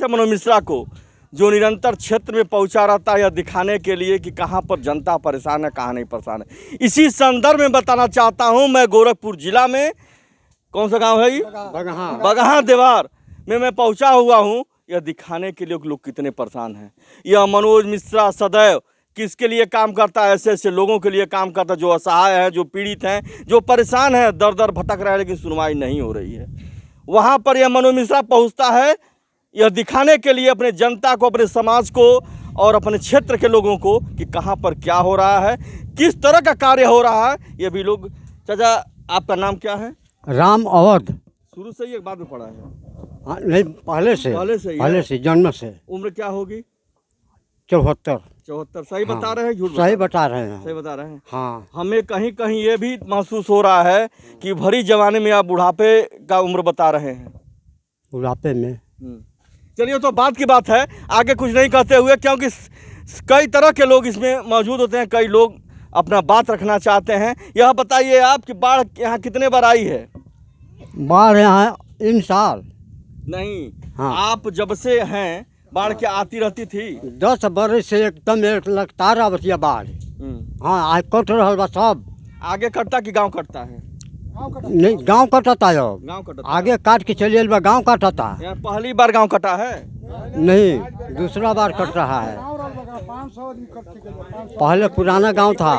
मनोज मिश्रा को, जो निरंतर क्षेत्र में पहुंचा रहता है यह दिखाने के लिए कि कहां पर जनता परेशान है, कहां नहीं परेशान है। इसी संदर्भ में बताना चाहता हूं, मैं गोरखपुर जिला में, कौन सा गांव है ये, बगहा देवार में मैं पहुंचा हुआ हूं, यह दिखाने के लिए लोग कितने परेशान हैं। यह मनोज मिश्रा सदैव किसके लिए काम करता है, ऐसे ऐसे लोगों के लिए काम करता है जो असहाय हैं, जो पीड़ित हैं, जो परेशान हैं, दर दर भटक रहे हैं, लेकिन सुनवाई नहीं हो रही है। वहाँ पर यह मनोज मिश्रा पहुँचता है यह दिखाने के लिए अपने जनता को, अपने समाज को और अपने क्षेत्र के लोगों को कि कहाँ पर क्या हो रहा है, किस तरह का कार्य हो रहा है, ये भी लोग। चाचा आपका नाम क्या है? राम अवध। शुरू से ही एक बाद में पढ़ा है? नहीं, पहले से जन्म से। उम्र क्या होगी? 74। सही बता रहे हैं, झूठ सही बता रहे हैं? सही बता रहे हैं। हाँ। हमें कहीं कहीं ये भी महसूस हो रहा है कि भरी जवानी में आप बुढ़ापे का उम्र बता रहे हैं। बुढ़ापे में? चलिए, तो बात की बात है, आगे कुछ नहीं कहते हुए, क्योंकि कई तरह के लोग इसमें मौजूद होते हैं, कई लोग अपना बात रखना चाहते हैं। यह बताइए आप कि बाढ़ यहाँ कितने बार आई है? बाढ़ यहाँ इन साल नहीं। हाँ। आप जब से हैं बाढ़ क्या आती रहती थी? 10 बरस से एकदम एक लगातार आवतिया बाढ़। हाँ, आज कट रहा बा सब। आगे कटता कि गांव कटता है? नहीं, गांव कटता है। गांव कटता आगे काट के चलिए बा, गांव कटता। यहाँ पहली बार गांव कटा है? नहीं, दूसरा बार कट रहा है। पहले पुराना गांव था।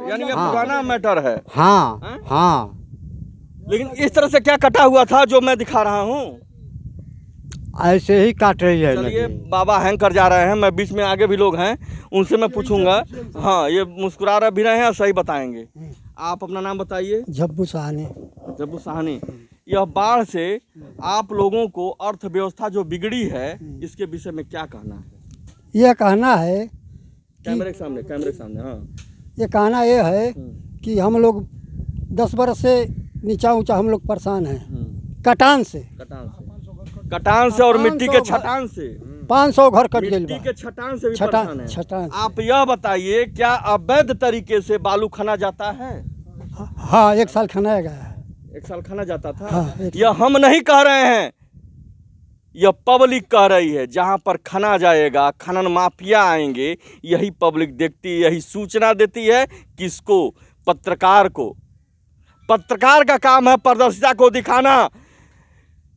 यानी ये हाँ। पुराना मैटर है। हाँ हाँ। लेकिन इस तरह से क्या कटा हुआ था जो मैं दिखा रहा हूँ? ऐसे ही काट रही है। चलिए, बाबा हैंग कर जा रहे हैं, मैं बीच में, आगे भी लोग हैं, उनसे मैं पूछूंगा। हाँ, ये मुस्कुरा रहे भी रहे हैं और सही बताएंगे। आप अपना नाम बताइए। जब्बू साहनी। जब्बू साहनी। यह बाढ़ से आप लोगों को अर्थव्यवस्था जो बिगड़ी है, इसके विषय में क्या कहना है? ये कहना है, कैमरे के सामने। हाँ, ये कहना ये है कि हम लोग 10 बरस से नीचा ऊंचा हम लोग परेशान हैं। कटान से और मिट्टी के छटान से 500 घर कट गए। मिट्टी के छटान से भी परेशान हैं। छटान। आप यह बताइए, क्या अवैध तरीके से बालू खना जाता है? हाँ, 1 साल खनाया गया है। 1 साल खना जाता था? हाँ, यह हम नहीं कह रहे हैं, यह पब्लिक कह रही है। जहां पर खना जाएगा, खनन माफिया आएंगे, यही पब्लिक देखती है, यही सूचना देती है। किसको? पत्रकार को। पत्रकार का काम है पारदर्शिता को दिखाना,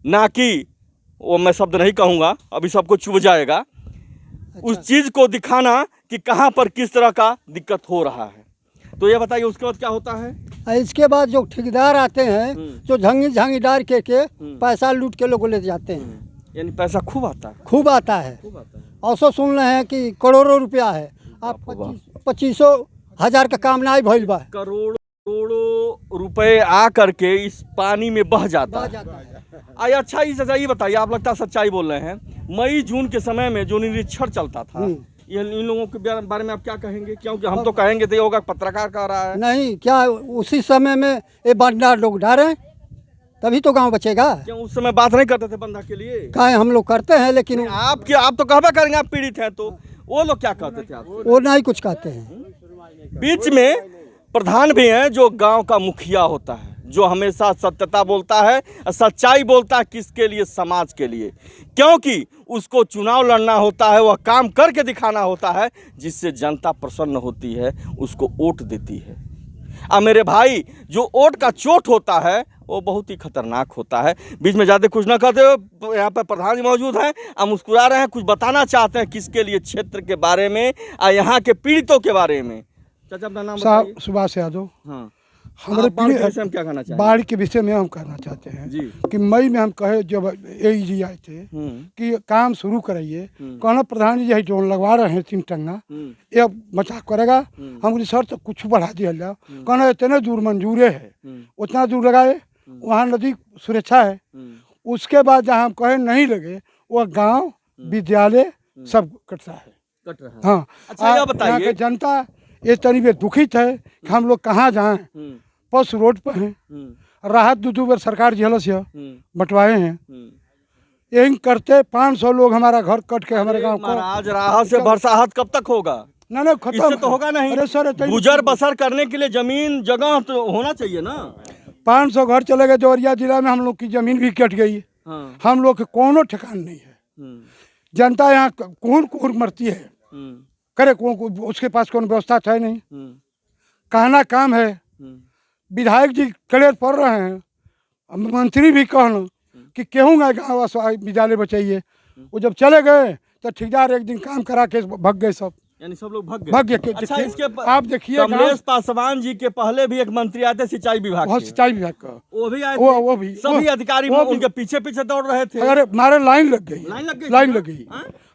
ना कि वो मैं शब्द नहीं कहूँगा, अभी सबको चुभ जाएगा। अच्छा। उस चीज़ को दिखाना कि कहाँ पर किस तरह का दिक्कत हो रहा है। तो ये बताइए, उसके बाद क्या होता है? इसके बाद जो ठेकेदार आते हैं, जो झांगीदार के पैसा लूट के लोग ले जाते हैं। यानी पैसा खूब आता है? खूब आता है। औसो सुन रहे हैं कि करोड़ों रुपया है। आप 2500 हजार का काम नहीं भइल बा। करोड़ों रुपए आ करके इस पानी में बह जाता है। अच्छा, ही सच्चाई बताइए, आप लगता है सच्चाई बोल रहे हैं। मई जून के समय में जो निरीक्षण चलता था, इन लोगों के बारे में आप क्या कहेंगे? क्योंकि हम तो कहेंगे तो ये होगा पत्रकार कह रहा है। नहीं, क्या उसी समय में ये बंदा लोग डरे, तभी तो गांव बचेगा। क्यों उस समय बात नहीं करते थे बंदा के लिए? कहे हम लोग करते हैं, लेकिन आप तो कहबे करेंगे, आप पीड़ित हैं, तो वो लोग क्या कहते थे आपको? वो नहीं कुछ कहते हैं। बीच में प्रधान भी हैं जो गांव का मुखिया होता है, जो हमेशा सत्यता बोलता है, सच्चाई बोलता है। किसके लिए? समाज के लिए। क्योंकि उसको चुनाव लड़ना होता है, वह काम करके दिखाना होता है, जिससे जनता प्रसन्न होती है, उसको वोट देती है। अब मेरे भाई, जो वोट का चोट होता है वो बहुत ही खतरनाक होता है। बीच में ज़्यादा कुछ ना कहते हो, यहाँ पर प्रधान जी मौजूद हैं, आप मुस्कुरा रहे हैं, कुछ बताना चाहते हैं किसके लिए? क्षेत्र के बारे में और यहाँ के पीड़ितों के बारे में। चाचा अपना नाम बताइए। सुभाष यादव। हाँ, हमारे हम क्या कहना चाहते हैं? बाढ़ के विषय में हम कहना चाहते हैं जी कि मई में हम कहे, जब AG आए थे कि काम शुरू कराइए, कहना प्रधान जी यही ड्रोन लगवा रहे हैं 3 टंगा, ये बचाव करेगा। हम सर तो कुछ बढ़ा दिया जाओ, कहना इतने दूर मंजूरे है, उतना दूर लगाए, वहाँ नदी सुरक्षा है। उसके बाद जहाँ हम कहे नहीं लगे, वह गाँव विद्यालय सब कट रहा है। हाँ, अच्छा, बताइए, जनता ये तरीके दुखित है कि हम लोग कहाँ जाएं। बस रोड पर हैं, राहत 2 बार सरकार झेल से बंटवाए हैं। यही करते 500 लोग हमारा घर कट के हमारे गांव को। आज राहत से बरसात कब तक होगा? ना खत्म तो होगा नहीं। अरे सर, गुजर बसर करने के लिए जमीन जगह तो होना चाहिए ना। 500 घर चले गए। देवरिया जिला में हम लोग की जमीन भी कट गई। हम लोग के कोनो ठिकान नहीं है। जनता यहाँ कौन मरती है, करे कौन, उसके पास कौन व्यवस्था है नहीं। कहना काम है, विधायक जी कलेर पड़ रहे हैं, मंत्री भी कहना कि केहूँ गाँव विद्यालय बचाइए। वो जब चले गए तो ठेकेदार एक दिन काम करा के भग गए सब, यानी सब लोग भग भग गए। गए। अच्छा, इसके आप देखिए कमलेश पासवान जी के पहले भी एक मंत्री आए थे सिंचाई विभाग के, सिंचाई विभाग का, वो भी आए थे, वो भी सभी अधिकारी उनके पीछे पीछे दौड़ रहे थे। अरे मारे लाइन लग गई, लाइन लग गई।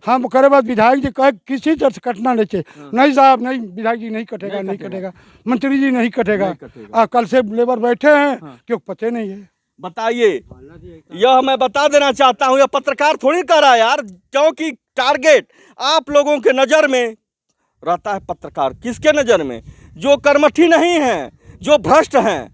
हम करे बाद विधायक जी कहे किसी तरह से कटना नहीं चाहिए। नहीं साहब नहीं, विधायक जी नहीं कटेगा, नहीं कटेगा, मंत्री जी नहीं कटेगा। कल से लेबर बैठे हैं क्यों पते नहीं है। बताइए, यह मैं बता देना चाहता हूँ, यह पत्रकार थोड़ी कर रहा है यार, क्योंकि टारगेट आप लोगों के नज़र में रहता है। पत्रकार किसके नज़र में? जो कर्मठी नहीं हैं, जो भ्रष्ट हैं,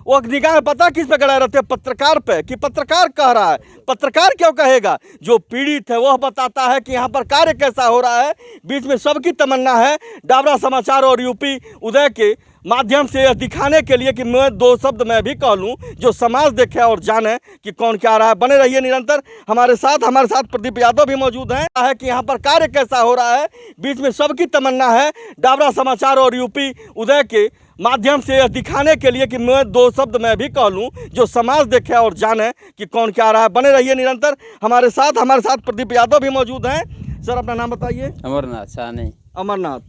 वो निगाह पता किस पे गड़ाए रहते हैं? पत्रकार पे, कि पत्रकार कह रहा है। पत्रकार क्यों कहेगा? जो पीड़ित है वह बताता है कि यहाँ पर कार्य कैसा हो रहा है। बीच में सबकी तमन्ना है डाबरा समाचार और यूपी उदय के माध्यम से यह दिखाने के लिए कि मैं दो शब्द मैं भी कह लूँ, जो समाज देखे और जाने कि कौन क्या रहा है। बने रहिए निरंतर हमारे साथ प्रदीप यादव भी मौजूद हैं है कि यहाँ पर कार्य कैसा हो रहा है। बीच में सबकी तमन्ना है डाबरा समाचार और यूपी उदय के माध्यम से यह दिखाने के लिए कि मैं दो शब्द मैं भी कह लूँ, जो समाज देखे और जाने कि कौन क्या रहा है। बने रहिए निरंतर हमारे साथ प्रदीप यादव भी मौजूद हैं। सर अपना नाम बताइए। अमरनाथ साहनी। अमरनाथ,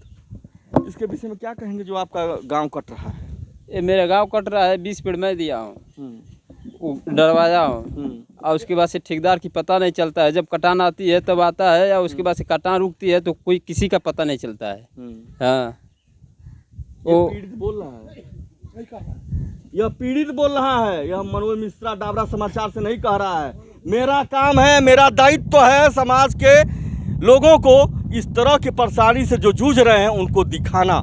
इसके विषय में क्या कहेंगे जो आपका गांव कट रहा है? ये मेरा गांव कट रहा है, 20 फीट मैं दिया हूँ, डरवाया हूँ, और उसके बाद से ठेकेदार की पता नहीं चलता है। जब कटान आती है तब आता है, या उसके बाद से कटान रुकती है तो कोई किसी का पता नहीं चलता है। हाँ, वो पीड़ित बोल रहा है, यह पीड़ित बोल रहा है, यह मनोज मिश्रा डाबरा समाचार से नहीं कह रहा है। मेरा काम है, मेरा दायित्व है समाज के लोगों को इस तरह की परेशानी से जो जूझ रहे हैं उनको दिखाना।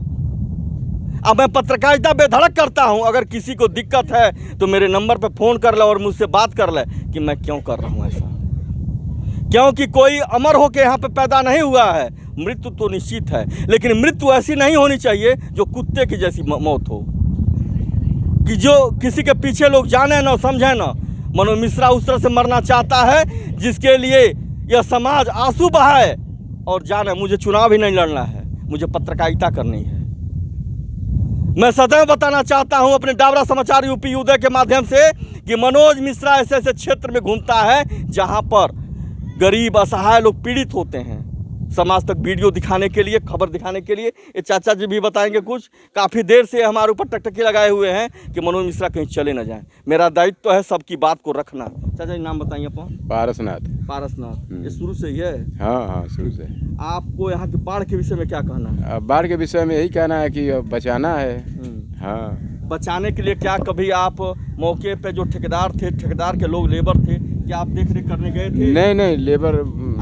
अब मैं पत्रकारिता बेधड़क करता हूं, अगर किसी को दिक्कत है तो मेरे नंबर पर फ़ोन कर ले और मुझसे बात कर ले कि मैं क्यों कर रहा हूं ऐसा। क्योंकि कोई अमर होकर यहाँ पे पैदा नहीं हुआ है, मृत्यु तो निश्चित है, लेकिन मृत्यु ऐसी नहीं होनी चाहिए जो कुत्ते की जैसी मौत हो, कि जो किसी के पीछे लोग जाने ना समझे ना। मनोज मिश्रा उस तरह से मरना चाहता है जिसके लिए यह समाज आंसू बहाए और जाने। मुझे चुनाव ही नहीं लड़ना है, मुझे पत्रकारिता करनी है। मैं सदैव बताना चाहता हूं अपने डाबरा समाचार यूपी उदय के माध्यम से कि मनोज मिश्रा ऐसे ऐसे क्षेत्र में घूमता है जहां पर गरीब असहाय लोग पीड़ित होते हैं। समाज तक वीडियो दिखाने के लिए, खबर दिखाने के लिए। ये चाचा जी भी बताएंगे कुछ। काफ़ी देर से हमारे ऊपर टकटकी लगाए हुए हैं कि मनोज मिश्रा कहीं चले ना जाएं। मेरा दायित्व है सबकी बात को रखना। चाचा जी नाम बताइए अपन। पारसनाथ। पारसनाथ, ये शुरू से ही है? हाँ, शुरू से। आपको यहाँ की बाढ़ के विषय में क्या कहना है? बाढ़ के विषय में यही कहना है कि बचाना है। हाँ, बचाने के लिए क्या कभी आप मौके पे जो ठेकेदार थे, ठेकेदार के लोग लेबर थे, क्या आप देख रेख करने गए थे? नहीं, लेबर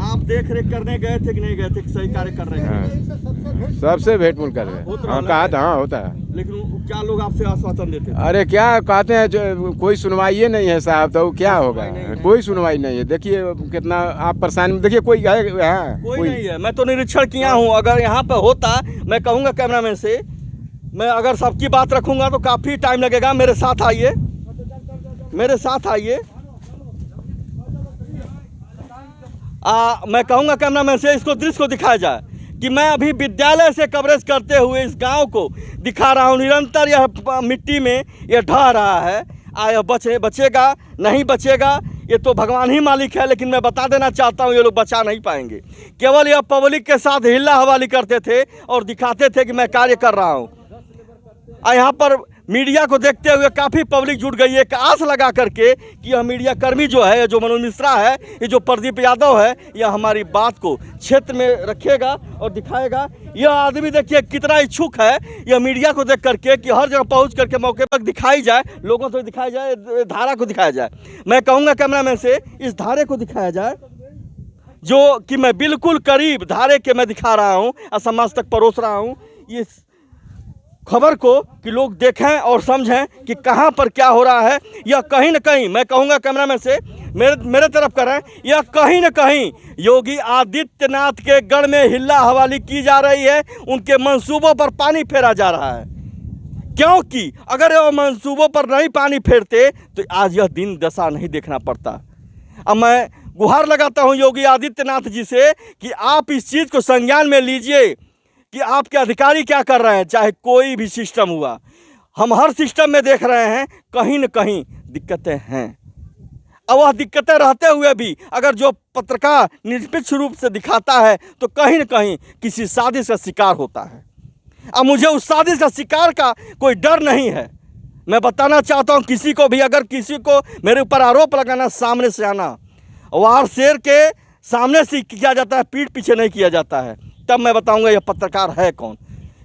आप देख रेख करने गए थे कि नहीं गए थे कि सही कार्य कर रहे हैं? सबसे भेंट मुल कर रहे हैं। हाँ, कहा था, हाँ होता है। लेकिन क्या लोग आपसे आश्वासन देते थे? अरे क्या कहते हैं, जो कोई सुनवाई नहीं है साहब, तो क्या होगा? कोई सुनवाई नहीं है। देखिए कितना आप परेशान, देखिए कोई है? कोई नहीं है। मैं तो निरीक्षण किया हूँ, अगर यहाँ पे होता, मैं कहूँगा कैमरामैन से, मैं अगर सबकी बात रखूँगा तो काफ़ी टाइम लगेगा। मेरे साथ आइए, मेरे साथ आइए। मैं कहूँगा कैमरामैन से इसको दृश्य को दिखाया जाए कि मैं अभी विद्यालय से कवरेज करते हुए इस गांव को दिखा रहा हूँ। निरंतर यह मिट्टी में यह ढह रहा है। यह बचेगा नहीं बचेगा ये तो भगवान ही मालिक है, लेकिन मैं बता देना चाहता हूँ ये लोग बचा नहीं पाएंगे। केवल यह पब्लिक के साथ हिल्ला हवाली करते थे और दिखाते थे कि मैं कार्य कर रहा हूँ। यहाँ पर मीडिया को देखते हुए काफ़ी पब्लिक जुट गई है, एक आस लगा करके कि यह मीडिया कर्मी जो है, जो मनोज मिश्रा है, ये जो प्रदीप यादव है, यह हमारी बात को क्षेत्र में रखेगा और दिखाएगा। यह आदमी देखिए कितना इच्छुक है यह मीडिया को देख करके कि हर जगह पहुंच करके मौके पर दिखाई जाए, लोगों को दिखाया जाए, धारा को दिखाया जाए। मैं कहूँगा कैमरामैन से इस धारे को दिखाया जाए जो कि मैं बिल्कुल करीब धारे के मैं दिखा रहा हूँ और समाज तक परोस रहा हूँ इस खबर को कि लोग देखें और समझें कि कहां पर क्या हो रहा है। यह कहीं न कहीं, मैं कहूंगा कैमरामैन से मेरे तरफ करें, यह कहीं न कहीं योगी आदित्यनाथ के गढ़ में हिल्ला हवाली की जा रही है। उनके मंसूबों पर पानी फेरा जा रहा है, क्योंकि अगर वह मंसूबों पर नहीं पानी फेरते तो आज यह दिन दशा नहीं देखना पड़ता। अब मैं गुहार लगाता हूं योगी आदित्यनाथ जी से कि आप इस चीज़ को संज्ञान में लीजिए कि आपके अधिकारी क्या कर रहे हैं। चाहे कोई भी सिस्टम हुआ, हम हर सिस्टम में देख रहे हैं कहीं न कहीं दिक्कतें हैं। और वह दिक्कतें रहते हुए भी अगर जो पत्रकार निष्पक्ष रूप से दिखाता है तो कहीं न कहीं किसी साजिश का शिकार होता है। अब मुझे उस साजिश का शिकार का कोई डर नहीं है। मैं बताना चाहता हूँ किसी को भी, अगर किसी को मेरे ऊपर आरोप लगाना, सामने से आना, वार शेर के सामने से किया जाता है, पीठ पीछे नहीं किया जाता है। तब मैं बताऊंगा यह पत्रकार है कौन,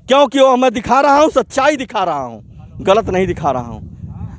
क्योंकि वो मैं दिखा रहा हूँ सच्चाई दिखा रहा हूँ, गलत नहीं दिखा रहा हूँ।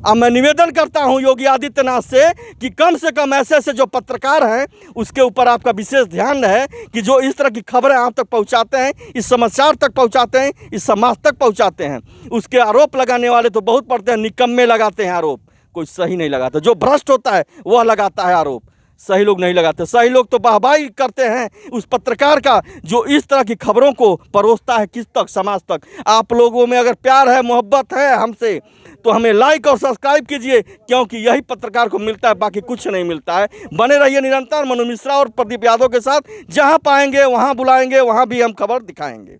अब मैं निवेदन करता हूं योगी आदित्यनाथ से कि कम से कम ऐसे ऐसे जो पत्रकार हैं उसके ऊपर आपका विशेष ध्यान है कि जो इस तरह की खबरें आप तक पहुंचाते हैं, इस समाचार तक पहुंचाते हैं, इस समाज तक पहुंचाते हैं। उसके आरोप लगाने वाले तो बहुत पड़ते हैं, निकम्मे लगाते हैं आरोप, कोई सही नहीं लगाता। जो भ्रष्ट होता है वह लगाता है आरोप, सही लोग नहीं लगाते। सही लोग तो वाहवाही करते हैं उस पत्रकार का जो इस तरह की खबरों को परोसता है किस तक, समाज तक। आप लोगों में अगर प्यार है, मोहब्बत है हमसे, तो हमें लाइक और सब्सक्राइब कीजिए, क्योंकि यही पत्रकार को मिलता है, बाकी कुछ नहीं मिलता है। बने रहिए निरंतर मनु मिश्रा और प्रदीप यादव के साथ। जहां पाएंगे वहां बुलाएंगे, वहां भी हम खबर दिखाएंगे।